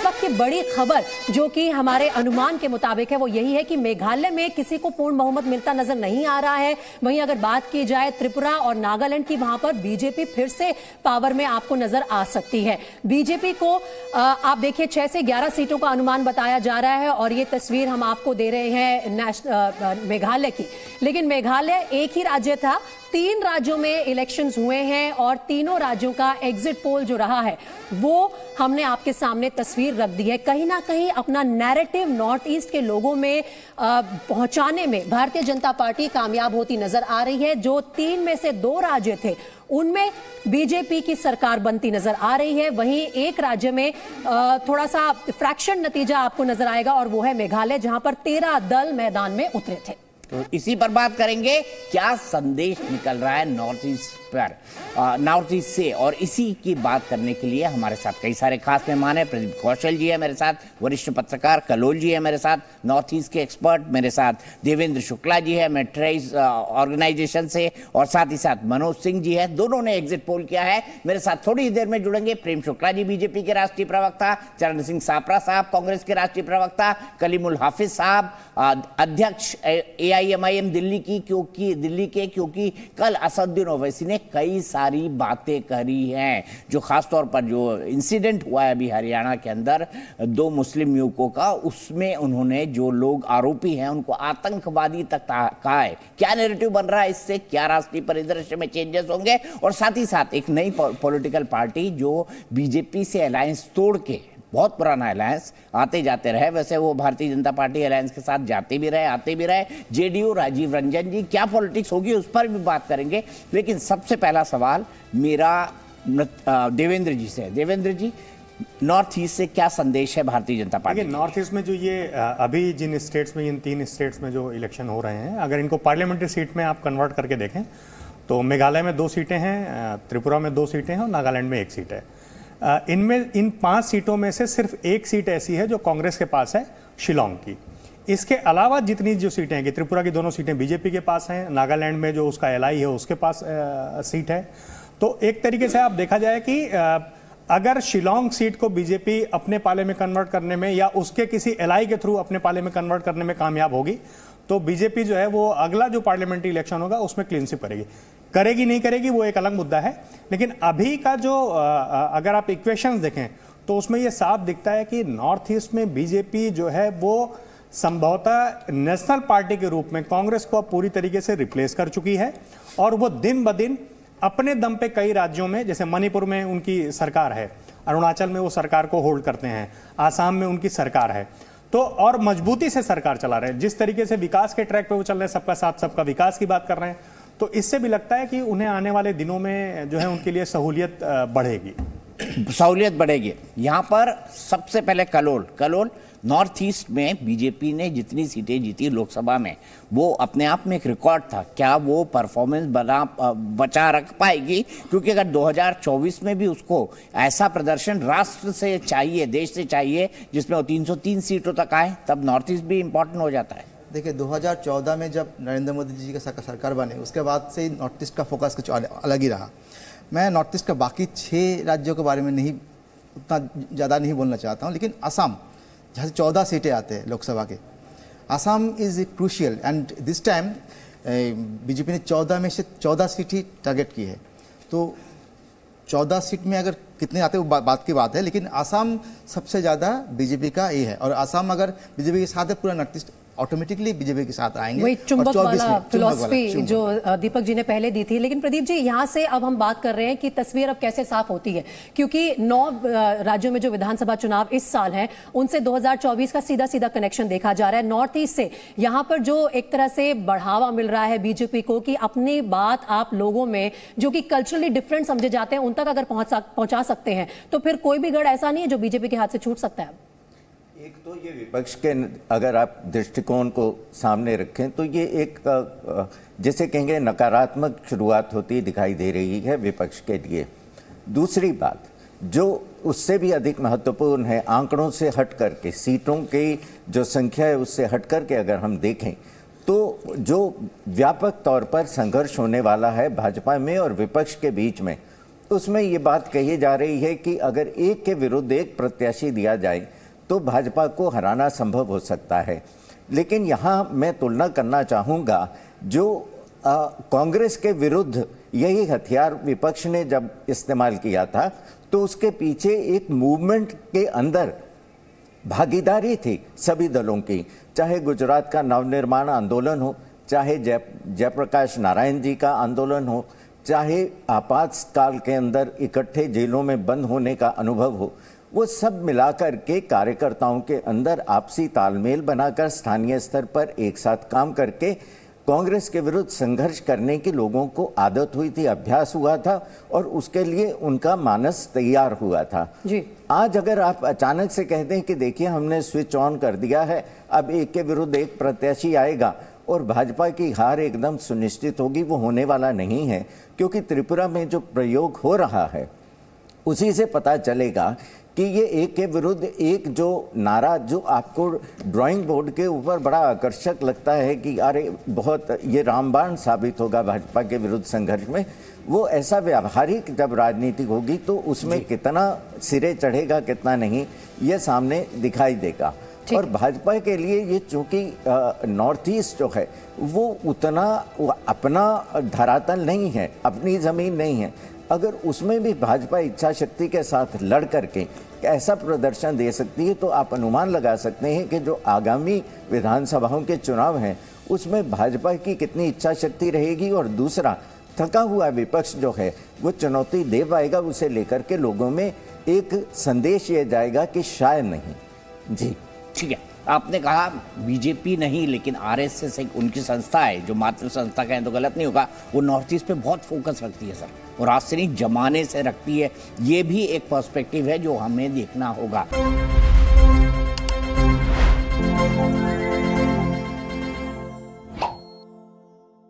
इस वक्त की बड़ी खबर जो कि हमारे अनुमान के मुताबिक है वो यही है कि मेघालय में किसी को पूर्ण बहुमत मिलता नजर नहीं आ रहा है। वहीं अगर बात की जाए त्रिपुरा और नागालैंड की, वहां पर बीजेपी फिर से पावर में आपको नजर आ सकती है। बीजेपी को आप देखिए 6 से 11 सीटों का अनुमान बताया जा रहा है और ये तस्वीर हम आपको दे रहे हैं मेघालय की। लेकिन मेघालय एक ही राज्य था, 3 राज्यों में इलेक्शंस हुए हैं और तीनों राज्यों का एग्जिट पोल जो रहा है वो हमने आपके सामने तस्वीर रख दी है। कहीं ना कहीं अपना नैरेटिव नॉर्थ ईस्ट के लोगों में पहुंचाने में भारतीय जनता पार्टी कामयाब होती नजर आ रही है। जो 3 में से 2 राज्य थे उनमें बीजेपी की सरकार बनती नजर आ रही है। वहीं एक राज्य में थोड़ा सा फ्रैक्शन नतीजा आपको नजर आएगा और वो है मेघालय, जहां पर 13 दल मैदान में उतरे थे। तो इसी पर बात करेंगे, क्या संदेश निकल रहा है नॉर्थ ईस्ट पर, नॉर्थ ईस्ट से। और इसी की बात करने के लिए हमारे साथ कई सारे खास मेहमान हैं। प्रदीप कौशल जी है मेरे साथ, वरिष्ठ पत्रकार, कलोल जी है मेरे साथ, नॉर्थ ईस्ट के एक्सपर्ट मेरे साथ, देवेंद्र शुक्ला जी है मेट्राइज ऑर्गेनाइजेशन से, और साथ ही साथ मनोज सिंह जी है, दोनों ने एग्जिट पोल किया है। मेरे साथ थोड़ी देर में जुड़ेंगे प्रेम शुक्ला जी, बीजेपी के राष्ट्रीय प्रवक्ता, चरण सिंह सापरा साहब, कांग्रेस के राष्ट्रीय प्रवक्ता, कलीमुल हाफिज साहब, अध्यक्ष AIMIM दिल्ली क्योंकि कल असदुद्दीन ओवैसी ने कई सारी बातें करी हैं, जो खासतौर पर जो इंसिडेंट हुआ है अभी हरियाणा के अंदर 2 मुस्लिम युवकों का, उसमें उन्होंने जो लोग आरोपी हैं उनको आतंकवादी तक कहा है। क्या नैरेटिव बन रहा है इससे, क्या राष्ट्रीय परिदृश्य में चेंजेस होंगे, और साथ ही साथ एक नई पॉलिटिकल पार्टी जो बीजेपी से अलायंस तोड़ के, बहुत पुराना अलायंस, आते जाते रहे, वैसे वो भारतीय जनता पार्टी अलायंस के साथ जाते भी रहे आते भी रहे, जेडीयू, राजीव रंजन जी, क्या पॉलिटिक्स होगी उस पर भी बात करेंगे। लेकिन सबसे पहला सवाल मेरा देवेंद्र जी से। देवेंद्र जी, नॉर्थ ईस्ट से क्या संदेश है Bharatiya Janata party? North east में जो ये अभी जिन स्टेट्स में, इन 3 स्टेट्स में जो इलेक्शन हो रहे हैं, अगर इनको पार्लियामेंट्री सीट में आप कन्वर्ट करके देखें तो मेघालय में 2 सीटें हैं, त्रिपुरा में 2 सीटें हैं और नागालैंड में 1 सीट है। इन 5 सीटों में से सिर्फ 1 सीट ऐसी है जो कांग्रेस के पास है, शिलोंग की। इसके अलावा जितनी जो सीटें हैं, कि त्रिपुरा की 2 सीटें बीजेपी के पास हैं, नागालैंड में जो उसका एलआई है उसके पास सीट है। तो एक तरीके से आप देखा जाए कि अगर शिलोंग सीट को बीजेपी अपने पाले में कन्वर्ट करने में या उसके किसी एलआई के थ्रू अपने पाले में कन्वर्ट करने में कामयाब होगी तो बीजेपी जो है वो अगला जो पार्लियामेंट्री इलेक्शन होगा उसमें क्लीन स्वीप करेगी नहीं करेगी वो एक अलग मुद्दा है। लेकिन अभी का जो अगर आप इक्वेशंस देखें तो उसमें ये साफ दिखता है कि नॉर्थ ईस्ट में बीजेपी जो है वो संभवतः नेशनल पार्टी के रूप में कांग्रेस को अब पूरी तरीके से रिप्लेस कर चुकी है और वो दिन ब दिन अपने दम पे कई राज्यों में, जैसे मणिपुर में उनकी सरकार है, अरुणाचल में वो सरकार को होल्ड करते हैं, आसाम में उनकी सरकार है, तो और मजबूती से सरकार चला रहे हैं। जिस तरीके से विकास के ट्रैक पे वो चल रहे हैं, सबका साथ सबका विकास की बात कर रहे हैं, तो इससे भी लगता है कि उन्हें आने वाले दिनों में जो है उनके लिए सहूलियत बढ़ेगी। यहाँ पर सबसे पहले कलोल, नॉर्थ ईस्ट में बीजेपी ने जितनी सीटें जीती लोकसभा में वो अपने आप में एक रिकॉर्ड था। क्या वो परफॉर्मेंस बचा रख पाएगी? क्योंकि अगर 2024 में भी उसको ऐसा प्रदर्शन राष्ट्र से चाहिए, देश से चाहिए, जिसमें वो 303 सीटों तक आए, तब नॉर्थ ईस्ट भी इंपॉर्टेंट हो जाता है। देखिए 2014 में जब नरेंद्र मोदी जी का सरकार बने उसके बाद से नॉर्थ ईस्ट का फोकस कुछ अलग ही रहा। मैं नॉर्थ ईस्ट के बाकी 6 राज्यों के बारे में नहीं उतना ज़्यादा नहीं बोलना चाहता हूँ, लेकिन असम जहाँ से 14 सीटें आते हैं लोकसभा के, Assam is crucial and this time BJP ने 14 में से 14 सीट ही टारगेट की है। तो 14 सीट में अगर कितने आते हैं वो बात की बात है, लेकिन असम सबसे ज़्यादा बीजेपी का ये है और असम अगर बीजेपी के साथ है पूरा नॉर्थ ईस्ट ऑटोमेटिकली बीजेपी के साथ आएंगे। वही चुंबक वाला फिलॉसफी जो दीपक जी ने पहले दी थी। लेकिन प्रदीप जी, यहाँ से अब हम बात कर रहे हैं कि तस्वीर अब कैसे साफ होती है, क्योंकि 9 राज्यों में जो विधानसभा चुनाव इस साल हैं उनसे 2024 का सीधा सीधा कनेक्शन देखा जा रहा है। नॉर्थ ईस्ट से यहाँ पर जो एक तरह से बढ़ावा मिल रहा है बीजेपी को कि अपनी बात आप लोगों में जो कि कल्चरली डिफरेंट समझे जाते हैं उन तक अगर पहुंचा सकते हैं तो फिर कोई भी गढ़ ऐसा नहीं है जो बीजेपी के हाथ से छूट सकता है। एक तो ये विपक्ष के अगर आप दृष्टिकोण को सामने रखें तो ये एक जैसे कहेंगे नकारात्मक शुरुआत होती दिखाई दे रही है विपक्ष के लिए। दूसरी बात जो उससे भी अधिक महत्वपूर्ण है, आंकड़ों से हट करके, सीटों की जो संख्या है उससे हट करके अगर हम देखें तो जो व्यापक तौर पर संघर्ष होने वाला है भाजपा में और विपक्ष के बीच में, उसमें ये बात कही जा रही है कि अगर एक के विरुद्ध एक प्रत्याशी दिया जाए तो भाजपा को हराना संभव हो सकता है। लेकिन यहाँ मैं तुलना करना चाहूँगा, जो कांग्रेस के विरुद्ध यही हथियार विपक्ष ने जब इस्तेमाल किया था तो उसके पीछे एक मूवमेंट के अंदर भागीदारी थी सभी दलों की, चाहे गुजरात का नवनिर्माण आंदोलन हो, चाहे जयप्रकाश नारायण जी का आंदोलन हो, चाहे आपातकाल के अंदर इकट्ठे जेलों में बंद होने का अनुभव हो, वो सब मिलाकर के कार्यकर्ताओं के अंदर आपसी तालमेल बनाकर स्थानीय स्तर पर एक साथ काम करके कांग्रेस के विरुद्ध संघर्ष करने की लोगों को आदत हुई थी, अभ्यास हुआ था और उसके लिए उनका मानस तैयार हुआ था जी। आज अगर आप अचानक से कहते हैं कि देखिए हमने स्विच ऑन कर दिया है, अब एक के विरुद्ध एक प्रत्याशी आएगा और भाजपा की हार एकदम सुनिश्चित होगी, वो होने वाला नहीं है। क्योंकि त्रिपुरा में जो प्रयोग हो रहा है उसी से पता चलेगा कि ये एक के विरुद्ध एक जो नारा जो आपको ड्राइंग बोर्ड के ऊपर बड़ा आकर्षक लगता है कि अरे बहुत ये रामबाण साबित होगा भाजपा के विरुद्ध संघर्ष में, वो ऐसा व्यावहारिक जब राजनीति होगी तो उसमें कितना सिरे चढ़ेगा कितना नहीं, ये सामने दिखाई देगा। और भाजपा के लिए ये चूंकि नॉर्थ ईस्ट जो है वो उतना अपना धरातल नहीं है, अपनी ज़मीन नहीं है, अगर उसमें भी भाजपा इच्छा शक्ति के साथ लड़ करके ऐसा प्रदर्शन दे सकती है तो आप अनुमान लगा सकते हैं कि जो आगामी विधानसभाओं के चुनाव हैं उसमें भाजपा की कितनी इच्छा शक्ति रहेगी। और दूसरा, थका हुआ विपक्ष जो है वो चुनौती दे पाएगा, उसे लेकर के लोगों में एक संदेश ये जाएगा कि शायद नहीं। जी ठीक है, आपने कहा बीजेपी नहीं लेकिन आरएसएस एक उनकी संस्था है, जो मातृ संस्था कहें तो गलत नहीं होगा, वो नॉर्थ ईस्ट पे बहुत फोकस रखती है सर, और आज से नहीं जमाने से रखती है। ये भी एक पर्सपेक्टिव है जो हमें देखना होगा।